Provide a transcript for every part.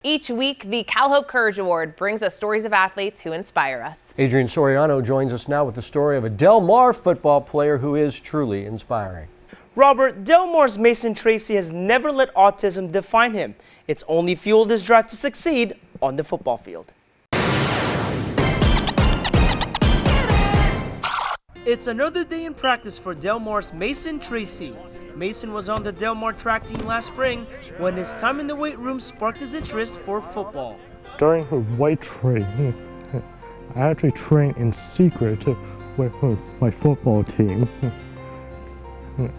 Each week, the CalHOPE Courage Award brings us stories of athletes who inspire us. Adrian Soriano joins us now with the story of a Del Mar football player who is truly inspiring. Robert, Del Mar's Mason Tracy has never let autism define him. It's only fueled his drive to succeed on the football field. It's another day in practice for Del Mar's Mason Tracy. Mason was on the Del Mar track team last spring when his time in the weight room sparked his interest for football. During her weight training, I actually trained in secret with my football team,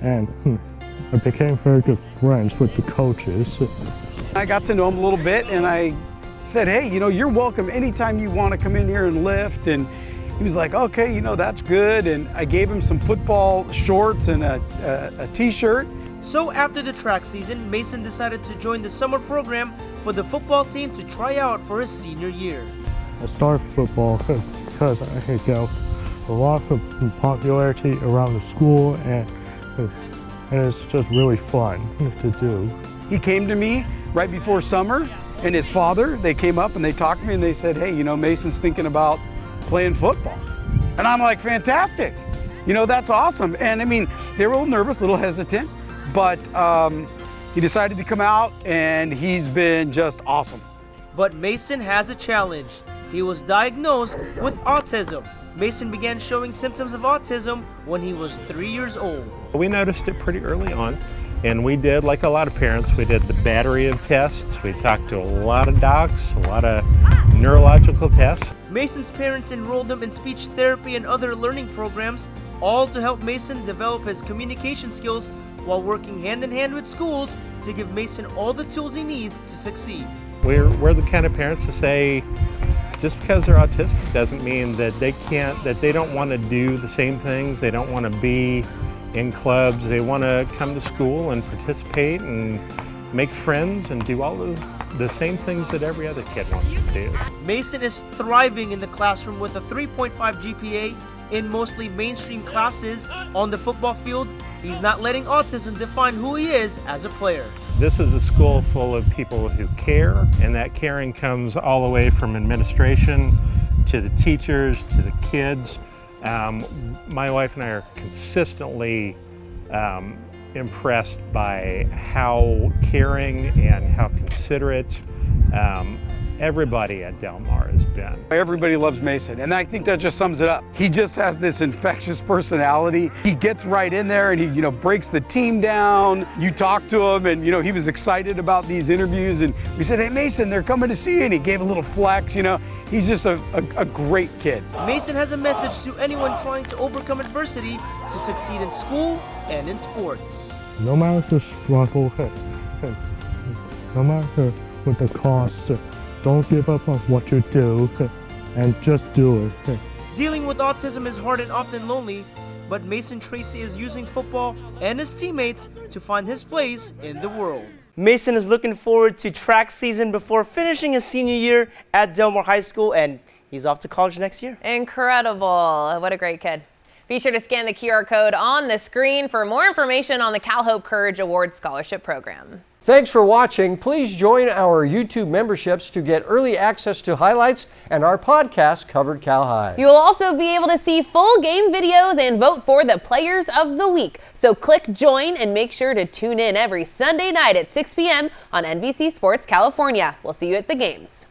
and I became very good friends with the coaches. I got to know him a little bit, and I said, hey, you're welcome anytime you want to come in here and lift. And he was like, okay, that's good. And I gave him some football shorts and a t-shirt. So after the track season, Mason decided to join the summer program for the football team to try out for his senior year. I started football because I could get a lot of popularity around the school, and it's just really fun to do. He came to me right before summer, and his father, they came up and they talked to me and they said, hey, Mason's thinking about playing football. And I'm like, fantastic. That's awesome. And I mean, they were a little nervous, a little hesitant, but he decided to come out and he's been just awesome. But Mason has a challenge. He was diagnosed with autism. Mason began showing symptoms of autism when he was 3 years old. We noticed it pretty early on, and we did, like a lot of parents, we did the battery of tests. We talked to a lot of docs, a lot of neurological tests. Mason's parents enrolled him in speech therapy and other learning programs, all to help Mason develop his communication skills while working hand in hand with schools to give Mason all the tools he needs to succeed. We're the kind of parents to say, just because they're autistic doesn't mean that they don't want to do the same things, they don't want to be in clubs, they want to come to school and participate and make friends and do all of the same things that every other kid wants to do. Mason is thriving in the classroom with a 3.5 GPA in mostly mainstream classes. On the football field, he's not letting autism define who he is as a player. This is a school full of people who care, and that caring comes all the way from administration to the teachers to the kids. My wife and I are consistently impressed by how caring and how considerate everybody at Del Mar has been. Everybody loves Mason, and I think that just sums it up. He just has this infectious personality. He gets right in there and he breaks the team down. You talk to him and he was excited about these interviews, and we said, hey Mason, they're coming to see you, and he gave a little flex. He's just a great kid. Mason has a message to anyone trying to overcome adversity to succeed in school and in sports. No matter the struggle, no matter what the cost, don't give up on what you do, and just do it. Dealing with autism is hard and often lonely, but Mason Tracy is using football and his teammates to find his place in the world. Mason is looking forward to track season before finishing his senior year at Del Mar High School, and he's off to college next year. Incredible. What a great kid. Be sure to scan the QR code on the screen for more information on the CalHOPE Courage Award Scholarship Program. Thanks for watching. Please join our YouTube memberships to get early access to highlights and our podcast, Covered Cal High. You'll also be able to see full game videos and vote for the Players of the Week. So click join and make sure to tune in every Sunday night at 6 p.m. on NBC Sports California. We'll see you at the games.